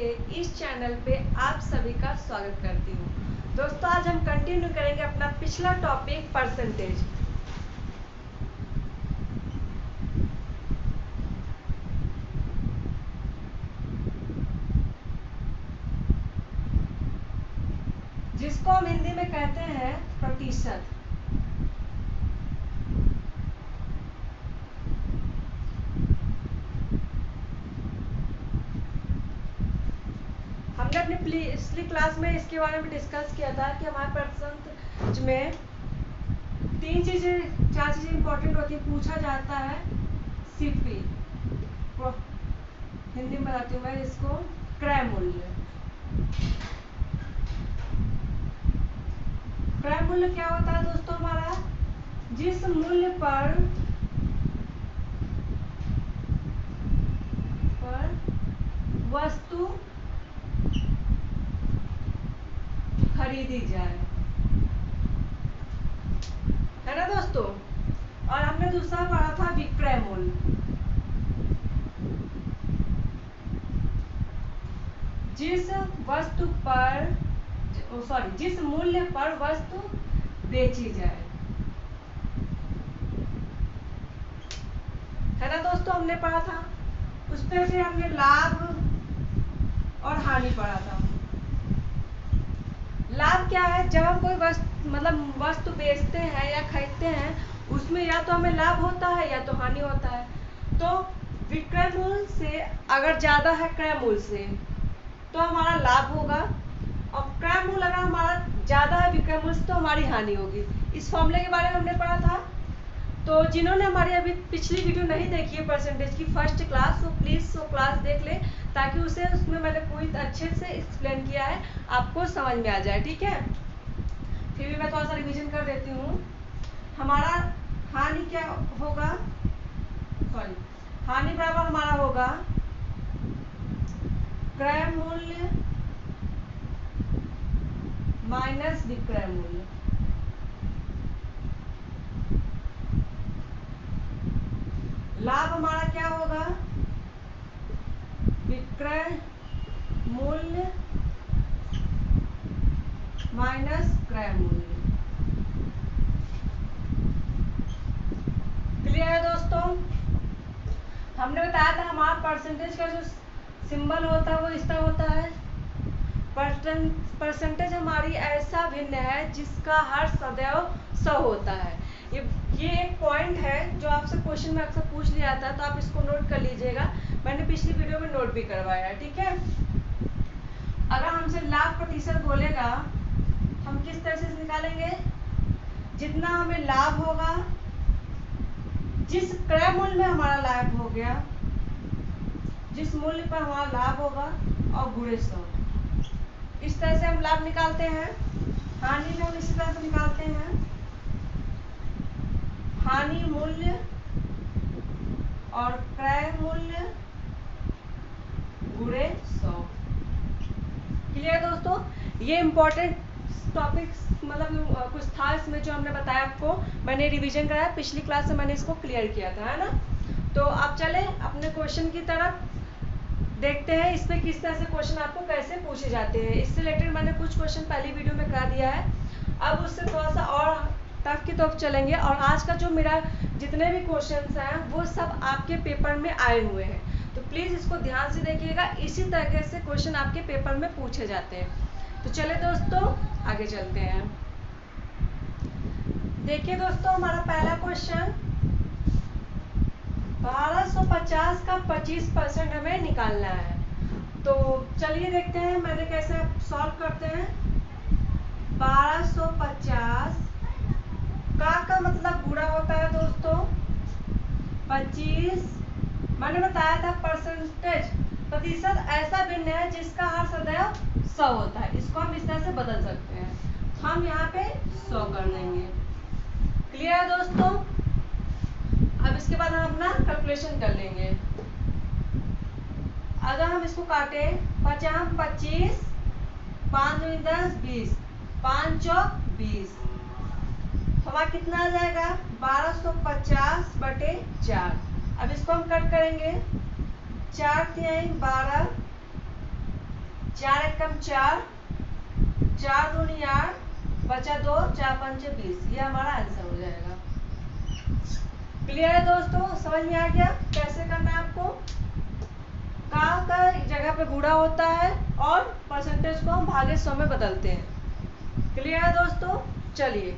के इस चैनल पे आप सभी का स्वागत करती हूँ। दोस्तों, आज हम कंटिन्यू करेंगे अपना पिछला टॉपिक परसेंटेज। जिसको हम हिंदी में कहते हैं प्रतिशत। हमने अपनी पिछली क्लास में इसके बारे में डिस्कस किया था कि हमारे परसेंटेज में चार चीजें इंपॉर्टेंट होती है। पूछा जाता है सीपी, हिंदी में बताती हूँ मैं इसको, क्रय मूल्य। क्रय मूल्य क्या होता है दोस्तों? हमारा जिस मूल्य पर वस्तु खरीदी जाए, है ना दोस्तों। और हमने दूसरा पढ़ा था विक्रय मूल्य। जिस मूल्य पर वस्तु बेची जाए, है ना दोस्तों, हमने पढ़ा था। उसमें फिर हमने लाभ और हानि पढ़ा था। लाभ क्या है? जब हम कोई वस्तु बेचते हैं या खरीदते हैं, उसमें या तो हमें लाभ होता है या तो हानि होता है। तो विक्रय मूल्य से अगर ज्यादा है क्रय मूल्य से, तो हमारा लाभ होगा, और क्रय मूल्य अगर हमारा ज्यादा है विक्रय मूल्य से, तो हमारी हानि होगी। इस फॉर्मूले के बारे में हमने पढ़ा था। तो जिन्होंने हमारी अभी पिछली वीडियो नहीं देखी है परसेंटेज की फर्स्ट क्लास, वो प्लीज वो क्लास देख ले, ताकि उसमें मैंने पूरी अच्छे से एक्सप्लेन किया है, आपको समझ में आ जाए। ठीक है, फिर भी मैं थोड़ा सा रिवीजन कर देती हूँ। हमारा हानि क्या होगा? हानि बराबर हमारा होगा क्रय मूल्य माइनस विक्रय मूल्य। लाभ हमारा क्या होगा? विक्रय मूल्य माइनस क्रय मूल्य। क्लियर है दोस्तों? हमने बताया था हमारा परसेंटेज का जो सिंबल होता है वो इस तरह होता है। परसेंटेज हमारी ऐसा भिन्न है जिसका हर सदैव 100 होता है। ये एक पॉइंट है जो आपसे क्वेश्चन में अक्सर पूछ लिया जाता है, तो आप इसको नोट कर लीजिएगा। मैंने पिछली वीडियो में नोट भी करवाया है। ठीक है, अगर हमसे लाभ प्रतिशत बोलेगा, हम किस तरह से निकालेंगे? जितना हमें लाभ होगा, जिस क्रय मूल्य में हमारा लाभ हो गया, जिस मूल्य पर हमारा लाभ होगा, और गुणे 100। इस तरह से हम लाभ निकालते हैं। हानि में हम इसी तरह से निकालते हैं, हानि मूल्य और क्रय मूल्य गुणे 100। क्लियर दोस्तों? ये इंपॉर्टेंट टॉपिक्स कुछ था इसमें जो हमने बताया आपको, मैंने रिवीजन कराया पिछली क्लास से, मैंने इसको क्लियर किया था, है ना। तो आप चले अपने क्वेश्चन की तरफ, देखते हैं इसमें किस तरह से क्वेश्चन आपको कैसे पूछे जाते हैं। इससे रिलेटेड मैंने कुछ क्वेश्चन पहली वीडियो में करा दिया है, अब उससे थोड़ा सा और टफ की तरफ चलेंगे। और आज का जो मेरा जितने भी क्वेश्चंस हैं वो सब आपके पेपर में आए हुए हैं, तो प्लीज इसको ध्यान से देखिएगा। इसी तरह से क्वेश्चन आपके पेपर में पूछे जाते हैं। तो चले दोस्तों आगे चलते हैं। देखिए दोस्तों, हमारा पहला क्वेश्चन, 1250 का 25% हमें निकालना है। तो चलिए देखते हैं मैंने कैसे सॉल्व करते हैं। 1250 का मतलब गुणा होता है दोस्तों 25। मैंने बताया था परसेंटेज प्रतिशत ऐसा भिन्न है जिसका हर सदैव 100 होता है। इसको हम इस तरह से बदल सकते हैं, हम यहाँ पे 100 कर देंगे। क्लियर है दोस्तों? अब इसके बाद हम अपना कैलकुलेशन कर लेंगे। अगर हम इसको काटे 50 25, 5 दूनी 10 20, 5 चौक 20, हमारा कितना आ जाएगा? 1250 बटे 4। अब इसको हम कट करेंगे, 4 तिहाई 12, 4 एकम 4, 4 दूनी 8, बचा 2, 4 पंचे 20। ये हमारा आंसर हो जाएगा। क्लियर है दोस्तों? समझ में आ गया कैसे करना है आपको? का जगह पे गुणा होता है और परसेंटेज को हम भागे 100 में बदलते हैं। क्लियर है दोस्तों? चलिए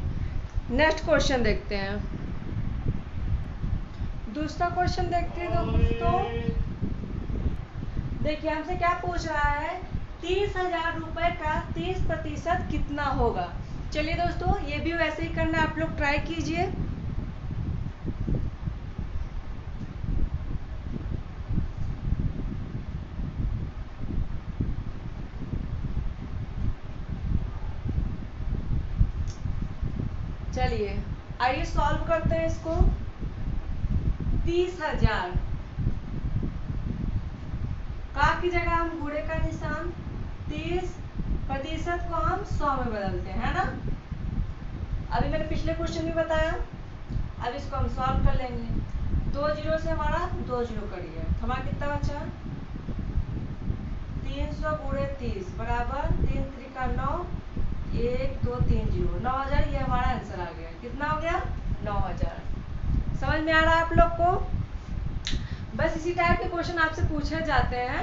नेक्स्ट क्वेश्चन देखते हैं। दूसरा क्वेश्चन देखते हैं दोस्तों। देखिए हमसे क्या पूछ रहा है, 30,000 रुपए का 30% कितना होगा। चलिए दोस्तों ये भी वैसे ही करना है, आप लोग ट्राई कीजिए। चलिए आइए सॉल्व करते हैं इसको। 30,000 का की जगह हम गुणे का निशान, 30% को हम 100 में बदलते हैं, है ना। अभी मैंने पिछले क्वेश्चन में बताया। अब इसको हम सॉल्व कर लेंगे। 2 जीरो से हमारा 2 जीरो कट गया, हमारा कितना बचा, 300 गुणे 30 बराबर 3 त्रिका 9, 1 2 3 0, 9,000। ये हमारा आंसर आ गया। कितना हो गया, 9,000। समझ में आ रहा है आप लोग को? बस इसी टाइप के क्वेश्चन आपसे पूछे जाते हैं।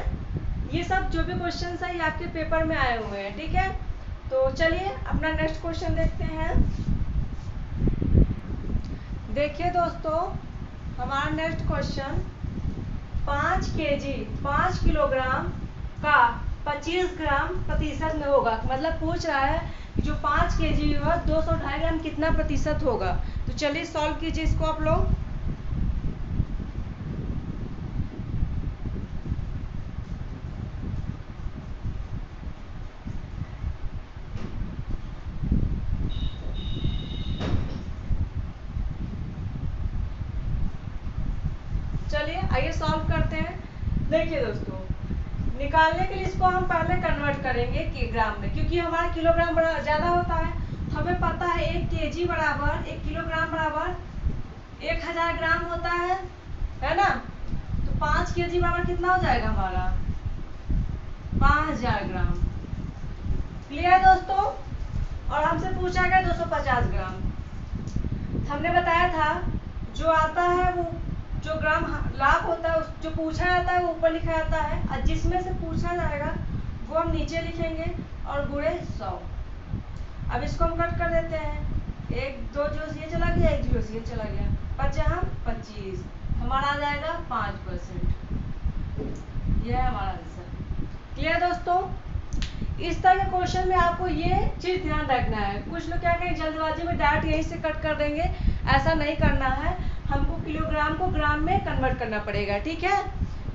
ये सब जो भी क्वेश्चन है ये आपके पेपर में आए हुए हैं, ठीक है। तो चलिए अपना नेक्स्ट क्वेश्चन देखते हैं। देखिए दोस्तों हमारा नेक्स्ट क्वेश्चन, 5 केजी 5 किलोग्राम का 25 ग्राम प्रतिशत में होगा। मतलब पूछ रहा है कि जो 5 केजी है 202 ग्राम कितना प्रतिशत होगा। तो चलिए सॉल्व कीजिए इसको आप लोग। चलिए आइए सॉल्व करते हैं। देखिए दोस्तों निकालने के लिए इसको हम पहले कन्वर्ट करेंगे कि ग्राम में, क्योंकि हमारा किलोग्राम बड़ा ज्यादा होता है। हमें पता है 1 केजी बराबर 1 किलोग्राम बराबर 1000 ग्राम होता है ना। तो 5 केजी बराबर कितना हो जाएगा हमारा, 5000 ग्राम। क्लियर दोस्तों? और हमसे पूछा गया 250 ग्राम। हमने बताया था जो आता है वो जो ग्राम लाभ होता है जो पूछा जाता है वो ऊपर लिखा जाता है, और जिसमें से पूछा जाएगा वो हम नीचे लिखेंगे और गुणे 100। अब इसको हम कट कर देते हैं। 1 2 जीरो से ये चला गया, 1 जीरो से ये चला गया, बचा हम 25। हमारा आ जाएगा 5%। यह है हमारा आंसर। क्लियर दोस्तों? इस तरह के क्वेश्चन में आपको ये चीज ध्यान रखना है। कुछ लोग क्या करेंगे जल्दबाजी में डायरेक्ट यहीं से कट कर देंगे, ऐसा नहीं करना है। हमको किलोग्राम को ग्राम में कन्वर्ट करना पड़ेगा, ठीक है।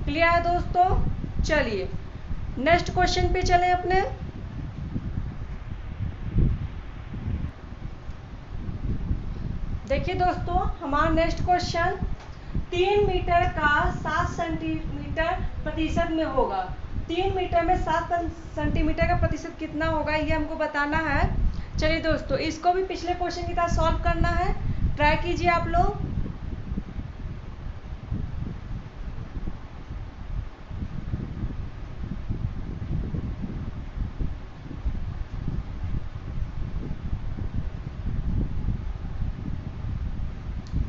क्लियर है दोस्तों? चलिए नेक्स्ट क्वेश्चन पे चलें अपने। देखिए दोस्तों हमारा नेक्स्ट क्वेश्चन, 3 मीटर का 7 सेंटीमीटर प्रतिशत में होगा। 3 मीटर में 7 सेंटीमीटर का प्रतिशत कितना होगा ये हमको बताना है। चलिए दोस्तों इसको भी पिछले क्वेश्चन की तरह सॉल्व करना है, ट्राई कीजिए आप लोग।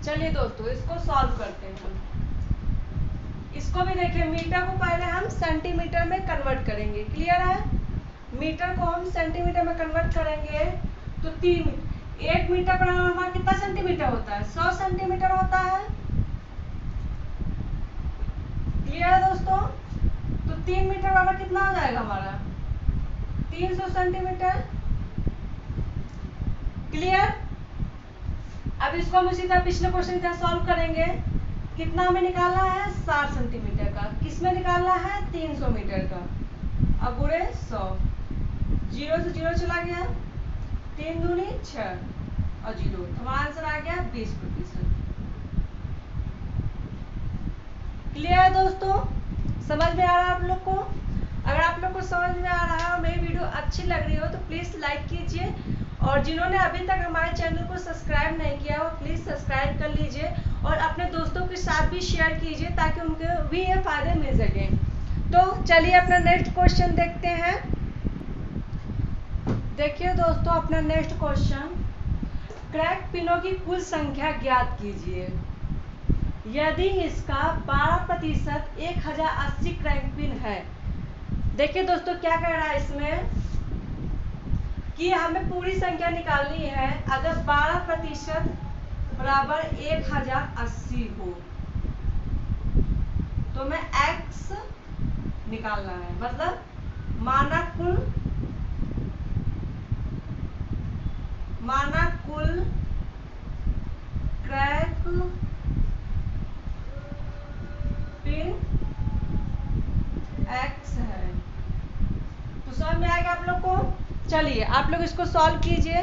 चलिए दोस्तों इसको सॉल्व करते हैं हम। इसको भी देखिए मीटर को पहले हम सेंटीमीटर में कन्वर्ट करेंगे। क्लियर है? मीटर को हम सेंटीमीटर में कन्वर्ट करेंगे तो 1 मीटर बराबर हमारा कितना सेंटीमीटर होता है, 100 सेंटीमीटर होता है। क्लियर है दोस्तों? तो 3 मीटर बराबर कितना हो जाएगा हमारा, 300 सेंटीमीटर। क्लियर? अब इसको हम उसी तरह पिछले क्वेश्चन की तरह सॉल्व करेंगे। कितना हमें निकालना है, 60 सेंटीमीटर का। किसमें निकालना है, 300 मीटर का। अब गुणे 100, 0 से 0 चला गया, 3 दूनी 6 और 0, हमारा आंसर आ गया 20%। क्लियर है दोस्तों? समझ में आ रहा है आप लोग को? अगर आप लोग को समझ में आ रहा है और मेरी वीडियो अच्छी लग रही हो तो प्लीज़ लाइक कीजिए, और जिन्होंने अभी तक हमारे चैनल को सब्सक्राइब नहीं किया हो प्लीज़ सब्सक्राइब कर लीजिए, और अपने दोस्तों के साथ भी शेयर कीजिए ताकि उनको भी ये फ़ायदे मिल सकें। तो चलिए अपना नेक्स्ट क्वेश्चन देखते हैं। देखिए दोस्तों, अपना नेक्स्ट क्वेश्चन, क्रैक पिनों की कुल संख्या ज्ञात कीजिए यदि इसका 12% 1080 क्रैक पिन है। देखिए दोस्तों, क्या कह रहा है इसमें कि हमें पूरी संख्या निकालनी है। अगर 12% बराबर 1080 हो तो मैं x निकालना है, मतलब माना कुल क्रैक पिन x है। तो समझ में आएगा आप लोग को। चलिए आप लोग इसको सॉल्व कीजिए।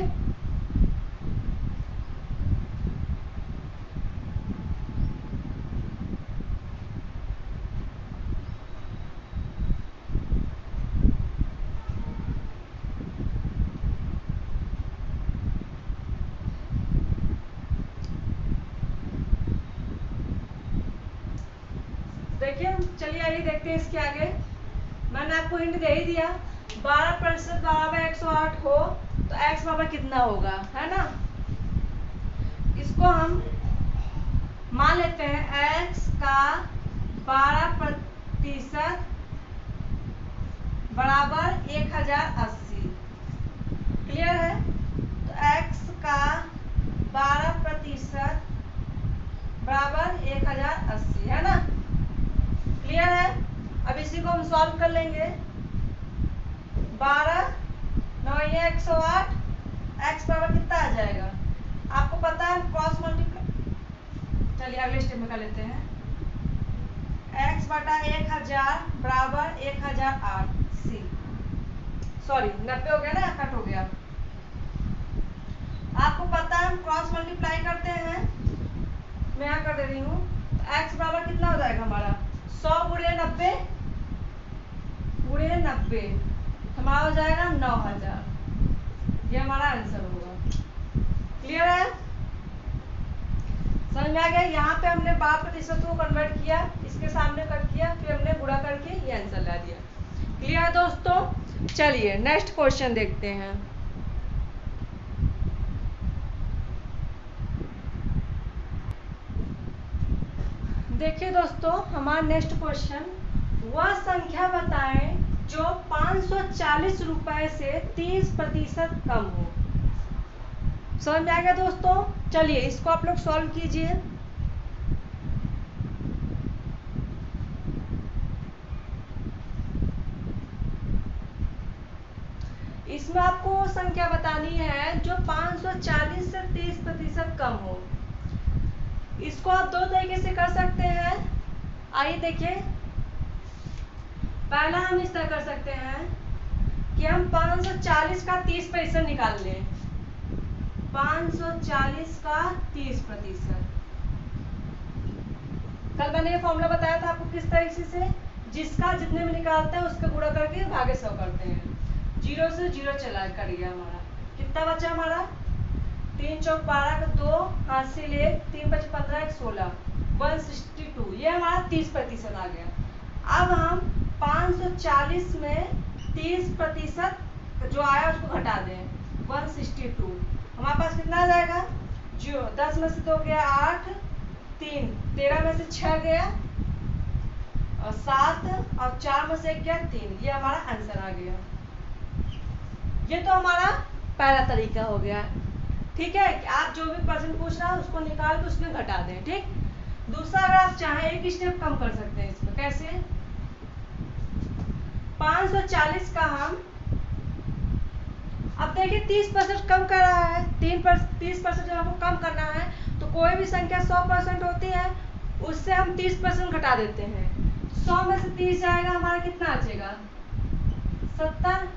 देखिए, चलिए आइए देखते हैं इसके आगे। मैंने आपको हिंट दे ही दिया, 12% बराबर 108 हो तो x बराबर कितना होगा, है ना। इसको हम मान लेते हैं x का 12% बराबर 1080। क्लियर है। तो x का 12% बराबर 1080 है ना। क्लियर है। अब इसी को हम सॉल्व कर लेंगे। 12 9 108, x बराबर कितना आ जाएगा आपको पता है, क्रॉस मल्टीप्लाई। चलिए अगले स्टेप में कर लेते हैं। x बटा 1000 बराबर 1080, सॉरी 90 हो गया ना, कट हो गया। आपको पता है हम क्रॉस मल्टीप्लाई करते हैं, मैं यहाँ कर दे रही हूँ। x बराबर कितना हो जाएगा हमारा, 100 गुणे 90 गुणे 90 हमारा हो जाएगा 9000। ये हमारा आंसर होगा। क्लियर है, समझ में आ गया। यहाँ पे हमने 12% को कन्वर्ट किया, इसके सामने कट किया, फिर हमने गुणा करके ये आंसर ला दिया। क्लियर है दोस्तों। चलिए नेक्स्ट क्वेश्चन देखते हैं। देखिए दोस्तों, हमारा नेक्स्ट क्वेश्चन, वह संख्या बताएं जो 540 रुपए से 30% कम हो। समझ में आ गया दोस्तों। चलिए इसको आप लोग सॉल्व कीजिए। इसमें आपको वो संख्या बतानी है जो 540 से 30% कम हो। इसको आप दो तरीके से कर सकते हैं। आइए देखिए, पहला हम इस तरह कर सकते हैं कि हम 540 का 30% निकाल लें। 540 का 30%। कल मैंने ये फॉर्मूला बताया था आपको किस तरीके से, जिसका जितने में निकालते हैं उसका गुणा करके भागे 100 करते हैं। 0 से 0 चला कर गया हमारा, कितना बचा हमारा, 3 चौक 12 का 2 हाथ से ले 3 5 15 1 16 162। ये हमारा 30% आ गया। अब हम 540 में 30% जो आया उसको घटा दें, 162। हमारे पास कितना आ जाएगा, जो 10 में से 2 गया 8, 3 13 में से 6 गया और 7 और 4 में से 1 गया 3। ये हमारा आंसर आ गया। ये तो हमारा पहला तरीका हो गया। ठीक है, कि आप जो भी परसेंट पूछ रहा है उसको निकाल के उसमें घटा दें। ठीक। दूसरा, अगर आप चाहें एक स्टेप कम कर सकते हैं इसमें। कैसे, 540 का हम, अब देखिए 30% कम कर रहा है, 30% जब हमको कम करना है तो कोई भी संख्या 100% होती है, उससे हम 30% घटा देते हैं। 100 में से 30 जाएगा, हमारा कितना बचेगा, 70।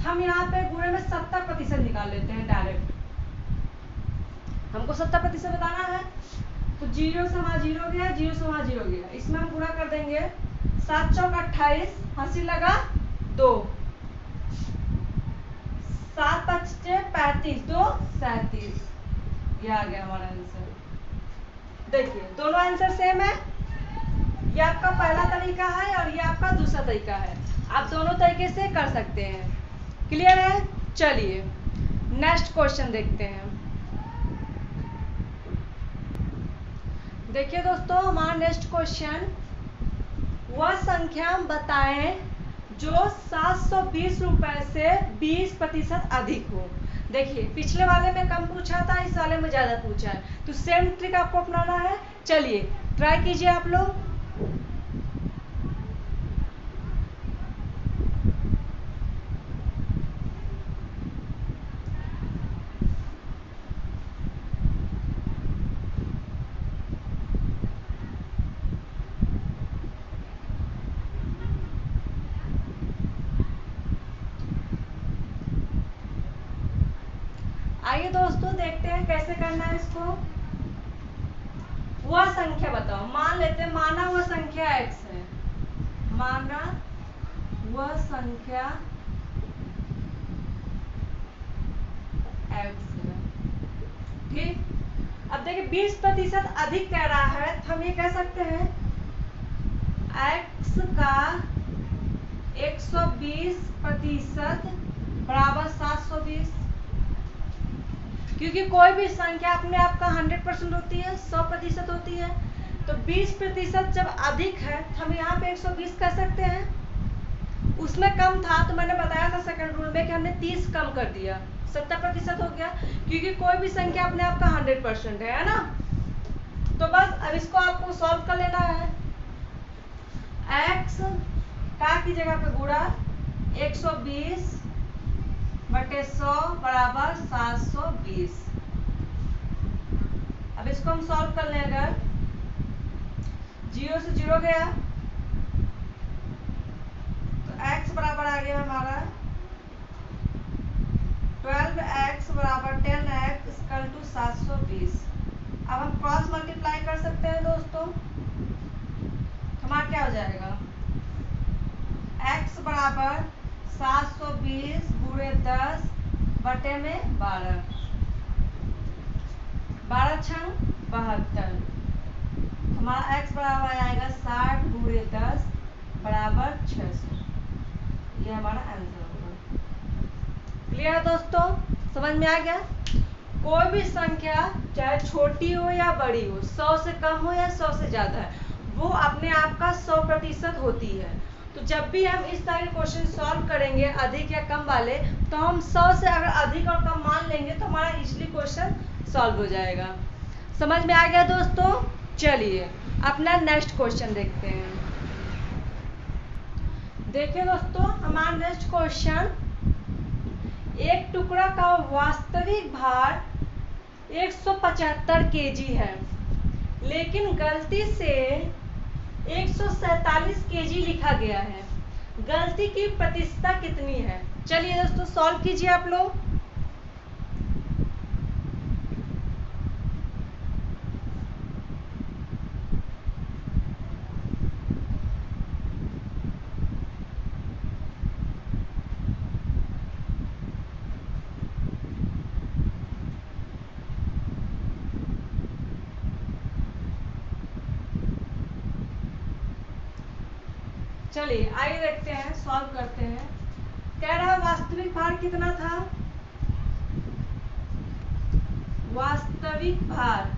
हम यहाँ पे गुणे में 70% निकाल लेते हैं डायरेक्ट। हमको 70% बताना है तो 0 से वहाँ 0 गया, 0 से वहाँ 0 गया, इसमें हम गुणा कर देंगे। 7 चौक 28, हंसी लगा 2, 7 पच्चे 35, 2 37। ये आ गया हमारा आंसर। देखिए दोनों आंसर सेम है। ये आपका पहला तरीका है और ये आपका दूसरा तरीका है, आप दोनों तरीके से कर सकते हैं। क्लियर है? चलिए नेक्स्ट क्वेश्चन देखते हैं। देखिए दोस्तों, हमारा नेक्स्ट क्वेश्चन, वह संख्या बताएं जो 720 रुपए से 20% अधिक हो। देखिए पिछले वाले में कम पूछा था, इस वाले में ज़्यादा पूछा है, तो सेम ट्रिक आपको अपनाना है। चलिए ट्राई कीजिए आप लोग। आइए दोस्तों देखते हैं कैसे करना है इसको। वह संख्या बताओ, मान लेते हैं, माना वह संख्या x है, माना वह संख्या x है, ठीक। अब देखिए 20% अधिक कह रहा है, तो हम ये कह सकते हैं x का 120% बराबर 720, क्योंकि कोई भी संख्या अपने आप का 100% होती है, 100% होती है, तो 20% जब अधिक है तो हम यहाँ पे 120 कह सकते हैं। उसमें कम था तो मैंने बताया था सेकंड रूल में कि हमने 30 कम कर दिया, 70% हो गया, क्योंकि कोई भी संख्या अपने आप का 100% है ना। तो बस अब इसको आपको सॉल्व कर लेना है। x का की जगह पे गुणा 120 बटे 100 बराबर 720। अब इसको हम सॉल्व कर लें, अगर 0 से 0 गया तो x बराबर आ गया हमारा 12x बराबर 10x इक्वल टू 720। अब हम क्रॉस मल्टीप्लाई कर सकते हैं दोस्तों, हमारा क्या हो जाएगा, x बराबर 720 गुणे 10 बटे में 12, 12 छंग 72, हमारा x बराबर आएगा 60 गुणे 10 बराबर 600। ये हमारा आंसर होगा। क्लियर है दोस्तों, समझ में आ गया? कोई भी संख्या चाहे छोटी हो या बड़ी हो, 100 से कम हो या 100 से ज्यादा है, वो अपने आप का 100% होती है। तो जब भी हम इस तरह के क्वेश्चन सॉल्व करेंगे अधिक या कम वाले, तो हम 100 से अगर अधिक और कम मान लेंगे तो हमारा इजीली क्वेश्चन सॉल्व हो जाएगा। समझ में आ गया दोस्तों? चलिए अपना नेक्स्ट क्वेश्चन देखते हैं। देखिए दोस्तों, हमारा नेक्स्ट क्वेश्चन, एक टुकड़ा का वास्तविक भार 175 केजी है, लेकिन गलती से 147 केजी लिखा गया है, गलती की प्रतिशत कितनी है? चलिए दोस्तों सॉल्व कीजिए आप लोग। चलिए आइए देखते हैं, सॉल्व करते हैं। कह रहा है वास्तविक भार कितना था, वास्तविक भार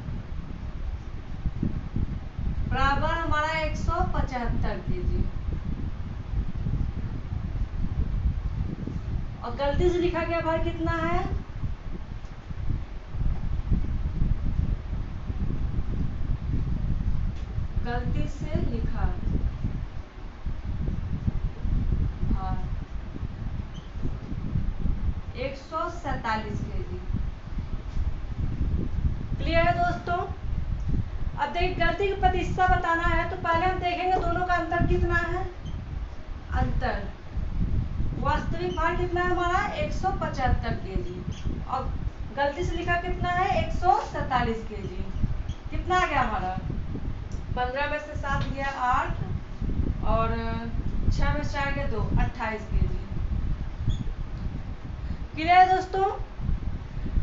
बराबर हमारा 175 केजी, और गलती से लिखा गया भार कितना है, गलती से लिखा भार 147 केजी। क्लियर है दोस्तों? अब देखिए गलती की प्रतिशत बताना है, तो पहले हम देखेंगे दोनों का अंतर कितना है। अंतर, वास्तविक भार कितना है हमारा 175 केजी, और गलती से लिखा कितना है 147 केजी। कितना आ गया हमारा, 15 में से 7 गया 8, और 6 में से 4 गया 2, 28 केजी। क्लियर है दोस्तों?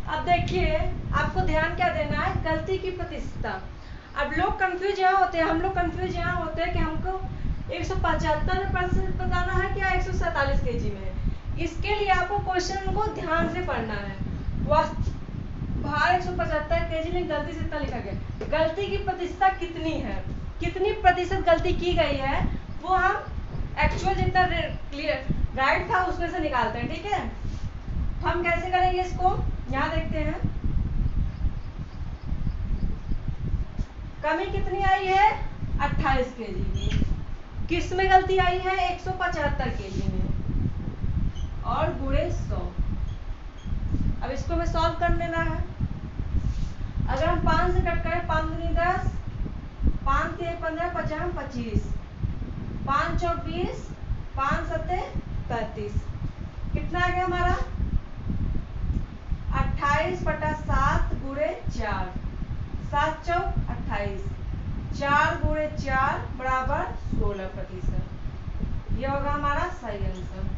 अब देखिए आपको ध्यान क्या देना है, गलती की प्रतिशत। अब लोग कंफ्यूज यहाँ होते हैं, हम लोग कंफ्यूज यहाँ होते हैं कि हमको 175% बताना है क्या 147 केजी में। इसके लिए आपको क्वेश्चन को ध्यान से पढ़ना है। बाहर 175 केजी में गलती से इतना लिखा गया, गलती की प्रतिशत कितनी है, कितनी प्रतिशत गलती की गई है, वो हम एक्चुअल जितना राइट था उसमें से निकालते हैं। ठीक है, तो हम कैसे करेंगे इसको, यहाँ देखते हैं। कमी कितनी आई है 28 केजी की, किस में गलती आई है 175 केजी में, और गुणे 100। अब इसको हमें सॉल्व कर लेना है। अगर हम 5 से कट करें, 5 दूनी 10, 5 3 15, 50 25, 5 चौक 20, 5 सत्ते 35, कितना आ गया हमारा 28/7 गुणे 4, 7 चौक 28, 4 गुणे 4 बराबर 16%। ये होगा हमारा सही आंसर।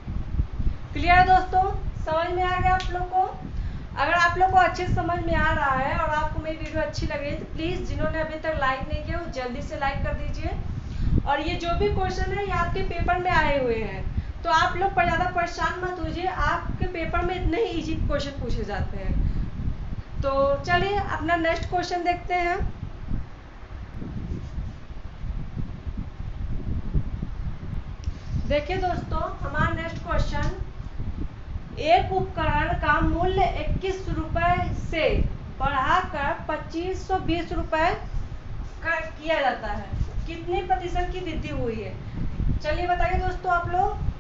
क्लियर है दोस्तों, समझ में आ गया आप लोग को। अगर आप लोग को अच्छे से समझ में आ रहा है और आपको मेरी वीडियो अच्छी लग रही है तो प्लीज़ जिन्होंने अभी तक लाइक नहीं किया वो जल्दी से लाइक कर दीजिए। और ये जो भी क्वेश्चन है ये आपके पेपर में आए हुए हैं, तो आप लोग पर ज़्यादा परेशान मत होइए, आपके पेपर में इतने ही इजी क्वेश्चन पूछे जाते हैं। तो चलिए अपना नेक्स्ट क्वेश्चन देखते हैं। देखिए दोस्तों, हमारा नेक्स्ट क्वेश्चन, एक उपकरण का मूल्य 21 रुपए से बढ़ाकर 2520 रुपए का किया जाता है, कितने प्रतिशत की वृद्धि हुई है। चलिए बताइए दोस्तों आप लोग।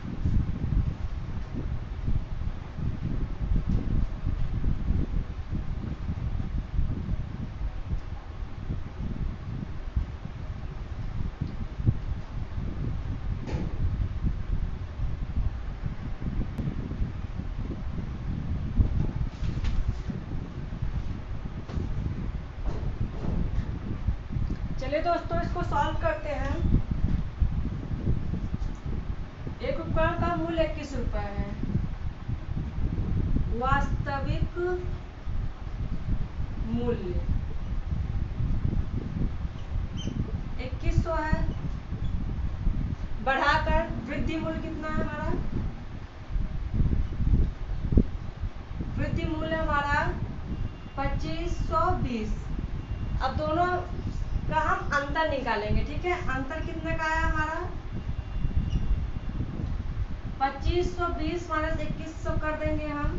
चलिए दोस्तों इसको सॉल्व करते हैं। एक उपकरण का मूल्य 21 रुपए है, वास्तविक मूल्य 2100 है, बढ़ाकर वृद्धि मूल्य कितना है हमारा, वृद्धि मूल्य हमारा 2520। अब दोनों का हम अंतर निकालेंगे। ठीक है, अंतर कितने का आया हमारा 2520 माइनस 2100 कर देंगे हम,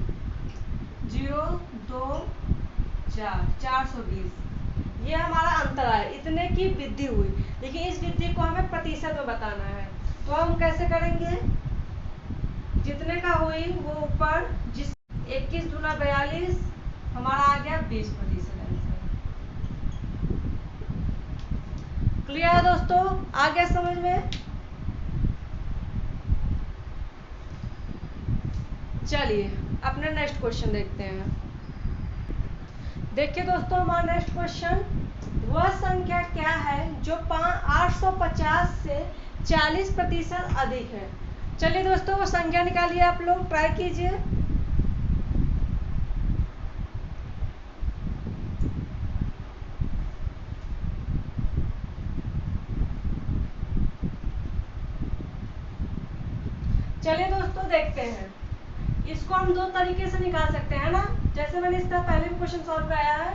0 2 4 420। ये हमारा अंतर आया, इतने की वृद्धि हुई। लेकिन इस वृद्धि को हमें प्रतिशत में बताना है, तो हम कैसे करेंगे, जितने का हुई वो ऊपर, जिस 21 दूना 42 हमारा आ गया 20%। क्लियर है दोस्तों, आ गया समझ में। चलिए अपना नेक्स्ट क्वेश्चन देखते हैं। देखिए दोस्तों, हमारा नेक्स्ट क्वेश्चन, वह संख्या क्या है जो 850 से 40% अधिक है। चलिए दोस्तों वो संख्या निकालिए, आप लोग ट्राई कीजिए। चलिए दोस्तों देखते हैं, इसको हम दो तरीके से निकाल सकते हैं ना, जैसे मैंने इसका पहले भी क्वेश्चन सॉल्व कराया है।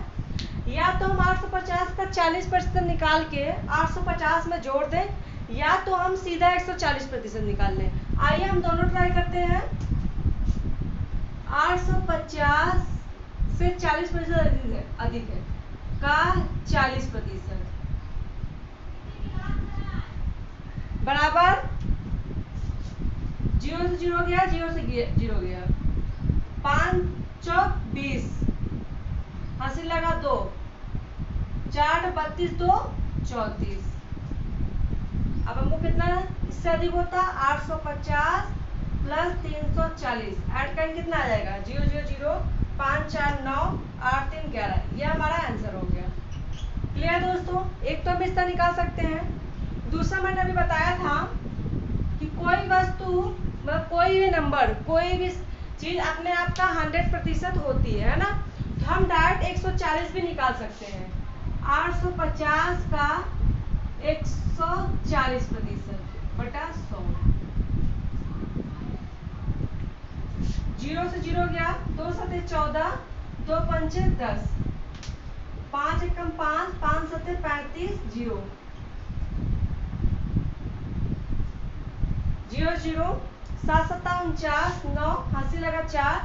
या तो हम 850 का 40% निकाल के 850 में जोड़ दें, या तो हम सीधा 140% निकाल लें। आइए हम दोनों ट्राई करते हैं। 850 से 40% अधिक है का 40% बराबर 0 से 0 गया, 0 से 0 गया, 5 चौक 20, हासिल लगा 2, 4 32 2 34। अब हमको कितना इससे अधिक होता, 850 प्लस 340 ऐड करेंगे कितना आ जाएगा, 0 0 0, 5 4 9 8 3 11। ये हमारा आंसर हो गया। क्लियर दोस्तों, एक तो हम इस तरह निकाल सकते हैं। दूसरा मैंने अभी बताया था कि कोई वस्तु मतलब कोई भी नंबर, कोई भी चीज अपने आप का 100% होती है ना, तो हम डायरेक्ट 140 भी निकाल सकते हैं। 850 का 140% बटा 100। 0 से 0 गया, 2 सते 14, 2 पंचे 10, 5 एकम 5, 5 सते 35, 0 0 0, 7 सत्ता 49, 9 हंसी लगा 4,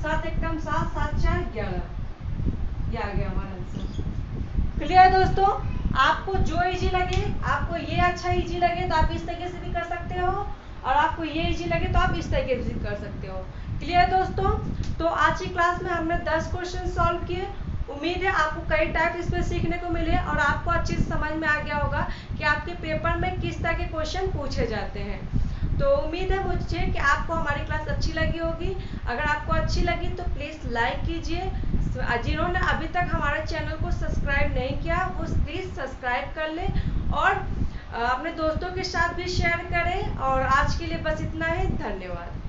7 एकम 7, 7 4 11। ये आ गया हमारा आंसर। क्लियर है दोस्तों? आपको जो इजी लगे, आपको ये अच्छा इजी लगे तो आप इस तरीके से भी कर सकते हो, और आपको ये इजी लगे तो आप इस तरीके से भी कर सकते हो। क्लियर है दोस्तों? तो आज की क्लास में हमने 10 क्वेश्चन सॉल्व किए। उम्मीद है आपको कई टाइप इसमें सीखने को मिले और आपको अच्छे से समझ में आ गया होगा कि आपके पेपर में किस तरह के क्वेश्चन पूछे जाते हैं। तो उम्मीद है मुझे कि आपको हमारी क्लास अच्छी लगी होगी। अगर आपको अच्छी लगी तो प्लीज़ लाइक कीजिए। जिन्होंने अभी तक हमारे चैनल को सब्सक्राइब नहीं किया वो प्लीज़ सब्सक्राइब कर लें और अपने दोस्तों के साथ भी शेयर करें। और आज के लिए बस इतना ही। धन्यवाद।